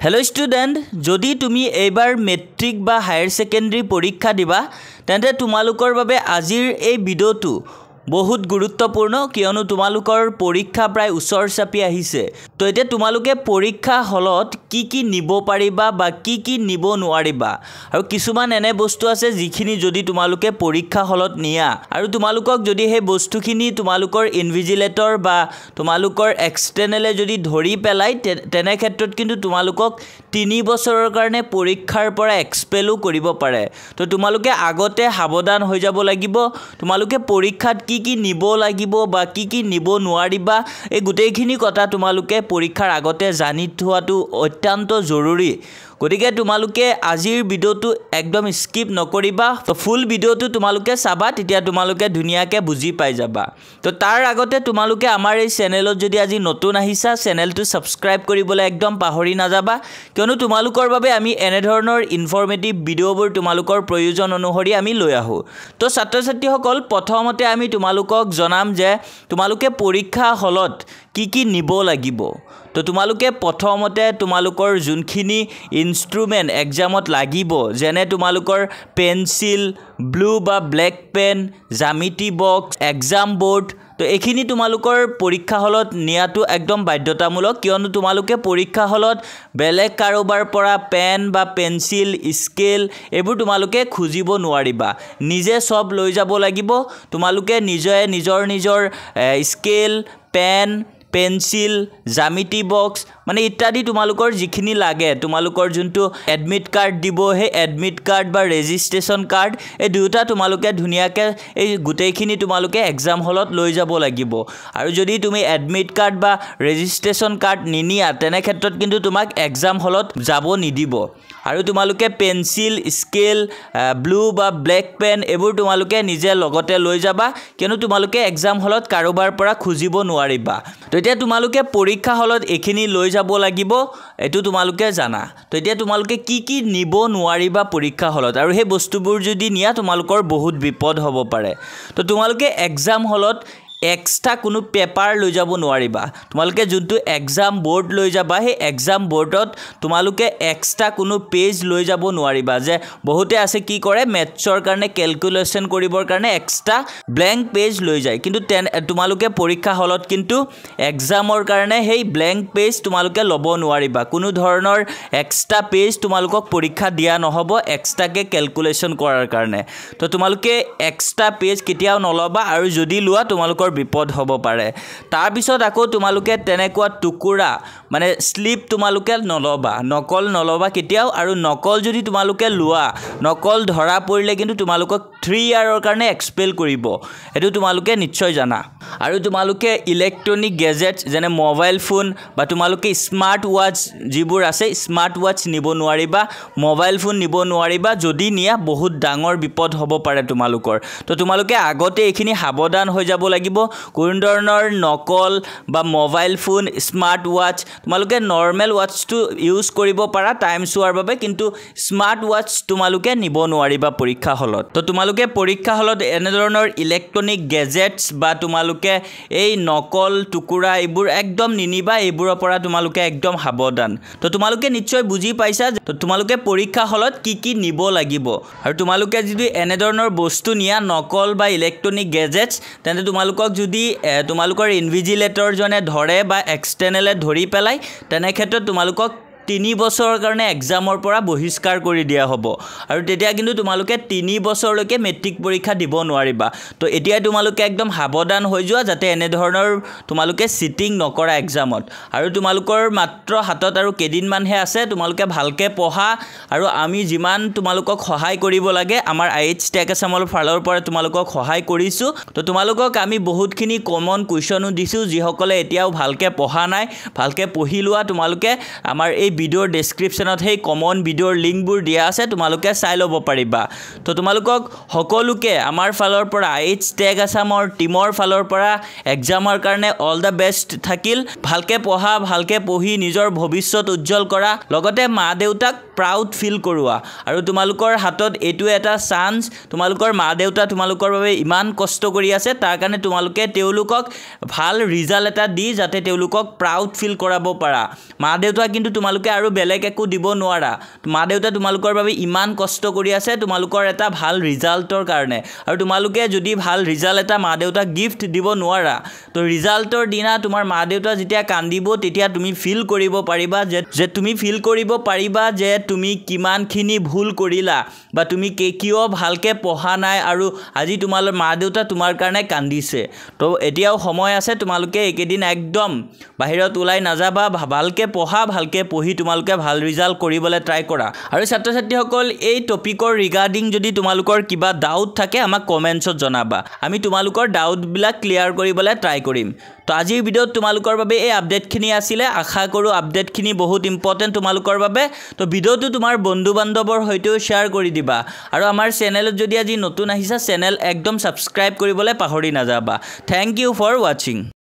hello student जदि तुमी एबार मेट्रिक बा हायर सेकेंडरी परीक्षा दिबा तेंते तुमालुकर बारे आजिर ए भिडिओटु बहुत गुरुत्वपूर्ण कियनो तुमालुकर परीक्षा प्राय उचर चापी आहिसे तो एते तुमालुके परीक्षा हলত की निब पारिबा बा की निब नोवारिबा आरु किछुमान एने बस्तु आछे जिखिनि जदि तुमालुके परीक्षा हলত निया आरु तुमालुকক जदि हे बस्तुखिनि तुमालुकर इनविजिलेटर बा तुमालुकर एक्सटर्नले जदि धरि पेलाय तेने क्षेत्रत किन्तु तुमालुকক 3 बছৰৰ কাৰণে परीक्षार পৰা एक्सपेलु কৰিব পাৰে तो तुमालुके আগতে সাৱধান হৈ যাব লাগিব तुमालुके परीक्षात की निब লাগিব বা কি নিব নোৱাৰিবা এই গুটেইখিনি কথা तुमालुके परीक्षार আগতে জানি থোৱাটো অত্যন্ত জৰুৰী গতিকে तुमालुके আজিৰ ভিডিওটো একদম স্কিপ নকৰিবা তো ফুল ভিডিওটো तुमालुके চাবা তেতিয়া तुमालुके ধুনিয়াকে বুজি পাই যাবা তো তাৰ আগতে तुमालुके আমাৰ এই চেনেলত যদি আজি নতুন আহিছা চেনেলটো সাবস্ক্ৰাইব কৰিবলৈ একদম পাহৰি নাযাবা কিয়নো तुमालुকৰ বাবে আমি এনে ধৰণৰ ইনফৰমেটিভ ভিডিওবোৰ तुमालुকৰ প্ৰয়োজন অনুসৰি আমি লৈ আহো তো ছাত্ৰ ছাত্ৰীসকল প্ৰথমতে আমি तुमालुকক জনাম যে तुमालुके পৰীক্ষা হলত কি নিব লাগিব तो तुमालुके प्रथमते तुमालुकर जुनखिनि इन्स्ट्रुमेंट एग्जामत लागिब जेने तुमालुकर पेन्सिल ब्लू बा ब्लैक पेन जामिति बक्स एग्जाम बोर्ड तो एखिनि तुमालुकर परीक्षा हলত नियातो एकदम बाध्यतामूलक कियनो तुमालुके परीक्षा हলত बेलेग कारोबार परा पेन बा पेन्सिल स्केल एबुर तुमालुके खुजिब नोवारिबा निजे सब লৈ যাব লাগিব तुमालुके निजर स्केल पेन पेन्सिल जामिति बक्स माने इत्यादि तुमालुकर जिखिनि लागे तुमालुकर जुनटु एडमिट कार्ड दिबो हे एडमिट कार्ड बा रेजिस्ट्रेशन कार्ड ए दुटा तुमालुके धुनियाके ए गुटेखिनि तुमालुके एग्जाम हলত লৈ যাব লাগিব আৰু যদি তুমি एडमिट कार्ड बा रेजिस्ट्रेशन कार्ड निनिया तेने क्षेत्रत किन्तु तुमाक एग्जाम हলত যাব নিদিব আৰু तुमालुके पेन्सिल स्केल ब्लू बा ब्लैक पेन एबुर तुमालुके निजे लगते লৈ যাবা কিয়নো तुमालुके एग्जाम हলত कारोबार পৰা খুজিব নোৱাৰিবা তো এতিয়া तुमालुके परीक्षा हলত এখিনি লৈ যাব লাগিব এটো तुमालुके জানা তো এতিয়া तुमालुके কি নিব নোৱাৰিবা পৰীক্ষা হলত আৰু হে বস্তুবোৰ যদি নিয়া तुमालुকৰ বহুত বিপদ হ'ব পাৰে তো तुमालुके एग्जाम हলত एक्स्ट्रा कोनो पेपर লৈ যাব নোৱাৰিবা तुमालुके जुनटु एग्जाम बोर्ड লৈ যাবা হে एग्जाम बोर्डत तुमालुके एक्स्ट्रा कोनो पेज লৈ যাব নোৱাৰিবা যে বহুতে আছে কি কৰে মেথছৰ কাৰণে ক্যালকুলেশন কৰিবৰ কাৰণে एक्स्ट्रा ব্ল্যাঙ্ক পেজ লৈ যায় কিন্তু तुमालुके পৰীক্ষা হলত কিন্তু एग्जाমৰ কাৰণে হে ব্ল্যাঙ্ক পেজ तुमालुके লব নোৱাৰিবা কোনো ধৰণৰ एक्स्ट्रा पेज तुमालुকক পৰীক্ষা দিয়া নহব एक्स्ट्राকে ক্যালকুলেশন কৰাৰ কাৰণে তো तुमालुके एक्स्ट्रा पेज কেতিয়াও নলবা আৰু যদি লোৱা तुमालुকৰ বিপদ হ'ব পাৰে তাৰ পিছত আকৌ तुमालुके তেনেকুৱা টুকুৰা মানে স্লিপ तुमालुके নলবা নকল নলবা কেতিয়াও আৰু নকল যদি तुमालुके লোৱা নকল ধৰা পৰিলে কিন্তু तुमालुকক 3 ইয়াৰৰ কাৰণে এক্সপেল কৰিব এটো तुमालुके নিশ্চয় জানা আৰু तुमालुके ইলেক্ট্ৰনিক গেজেটছ যেনে মোবাইল ফোন বা तुमालुके স্মাৰ্ট ওয়াচ যিবোৰ আছে স্মাৰ্ট ওয়াচ নিব নোৱাৰিবা মোবাইল ফোন নিব নোৱাৰিবা যদি নিয়া বহুত ডাঙৰ বিপদ হ'ব পাৰে तुमालुকৰ তো तुमालुके আগতে এখিনি সাৱধান হৈ যাব লাগিব কোন ধৰণৰ নকল বা মোবাইল ফোন স্মাৰ্ট ওয়াচ तुमालुके নৰমাল ওয়াচটো ইউজ কৰিব পাৰা টাইম চোৱাৰ বাবে কিন্তু স্মাৰ্ট ওয়াচ तुमालुके নিব নোৱাৰিবা পৰীক্ষা হলত তো तुमालुके পৰীক্ষা হলত এনে ধৰণৰ ইলেক্ট্ৰনিক গেজেটছ বা तुमालुके এই নকল টুকুৰা এইবোৰ একদম নিনিবা এইবোৰৰ পৰা तुमालुके একদম সাৱধান তো तुमालुके নিশ্চয় বুজি পাইছা তো तुमालुके পৰীক্ষা হলত কি নিব লাগিব আৰু तुमालुके যদি এনে ধৰণৰ বস্তু নিয়া নকল বা ইলেক্ট্ৰনিক গেজেটছ তেনে तुमालुকক যদি तुमालुকৰ ইনভিজিলেটৰ জনে ধৰে বা এক্সটাৰ্নেলে ধৰি পেলাই তেনে ক্ষেত্ৰত तुमालुকক 3 বছৰৰ কাৰণে এক্সামৰ পৰা বহিষ্কাৰ কৰি দিয়া হ'ব আৰু তেতিয়া কিন্তু तुमालुके 3 বছৰলৈকে মেট্ৰিক পৰীক্ষা দিব নোৱাৰিবা তো এতিয়া तुमालुके একদম সাৱধান হৈ যোৱা যাতে এনে ধৰণৰ तुमालुके চিটিং নকৰা এক্সামত আৰু तुमालुকৰ মাত্ৰ হাতত আৰু কেদিনমানহে আছে तुमालुके ভালকে পঢ়া আৰু আমি যিমান तुमालुকক সহায় কৰিব লাগে আমাৰ আইএইচ টেক আসামৰ ফালৰ পৰা तुमालुকক সহায় কৰিছো তো तुमालुকক আমি বহুতখিনি কমন কুৱেশ্যনো দিছো যিসকলে এতিয়াও ভালকে পঢ়া নাই ভালকে পঢ়ি লোৱা तुमालुके আমাৰ এই ভিডিওৰ ডেসক্ৰিপচনত হে কমন ভিডিওৰ লিংকবোৰ দিয়া আছে तुमालुके চাই লব পাৰিবা তো तुमालुকক সকলোকে আমাৰ ফালৰ পৰা আইএইচ টেক আসামৰ টিমৰ ফালৰ পৰা এক্সামৰ কাৰণে অল দা বেষ্ট থাকিল ভালকে পঢ়া ভালকে পঢ়ি নিজৰ ভৱিষ্যত উজ্জ্বল কৰা লগতে মা দেউতাক प्राउड ফিল কৰোৱা আৰু तुमालुকৰ হাতত এটো এটা চান্স तुमालुকৰ মা দেউতা तुमालुকৰ বাবে ইমান কষ্ট কৰি আছে তাৰ কাৰণে तुमालुके তেওলুকক ভাল ৰিজাল্ট এটা দি যাতে তেওলুকক प्राउड ফিল কৰাব পাৰা মা দেউতা কিন্তু तुमालुके তোমালোকে আৰু বেলেগ একো দিব নোৱাৰা মা দেউতা তোমালোকৰ বাবে ইমান কষ্ট কৰি আছে তোমালোকৰ এটা ভাল ৰিজাল্টৰ কাৰণে আৰু তোমালোকে যদি ভাল ৰিজাল্ট এটা মা দেউতাক গিফ্ট দিব নোৱাৰা তো ৰিজাল্টৰ দিনা তোমাৰ মা দেউতা যেতিয়া কান্দিব তেতিয়া তুমি ফিল কৰিব পাৰিবা যে তুমি কিমানখিনি ভুল কৰিলা বা তুমি কিয় ভালকে পঢ়া নাই আৰু আজি তোমালোকৰ মা দেউতা তোমাৰ কাৰণে কান্দিছে তো এতিয়াও সময় আছে তোমালোকে একেদিন একদম বাহিৰত ওলাই নাযাবা ভালকে পঢ়ি তোমালোকে ভাল ৰিজাল্ট কৰিবলৈ ট্ৰাই কৰা আৰু ছাত্ৰ ছাত্ৰীসকল এই টপিকৰ ৰিগাৰ্ডিং যদি তোমালোকৰ কিবা ডাউট থাকে আমাক কমেন্টছত জনাবা আমি তোমালোকৰ ডাউটবিলাক ক্লিয়াৰ কৰিবলৈ ট্ৰাই কৰিম তো আজিৰ ভিডিঅ'ত তোমালোকৰ বাবে এই আপডেটখিনি আছিলে আশা কৰোঁ আপডেটখিনি বহুত ইম্পৰ্টেণ্ট তোমালোকৰ বাবে তো ভিডিঅ'টো তোমাৰ বন্ধু বান্ধৱৰ সৈতেও শ্বেয়াৰ কৰি দিবা আৰু আমাৰ চেনেলত যদি আজি নতুন আহিছা চেনেল একদম সাবস্ক্ৰাইব কৰিবলৈ পাহৰি নাযাবা থ্যাংক ইউ ফৰ ওয়াচিং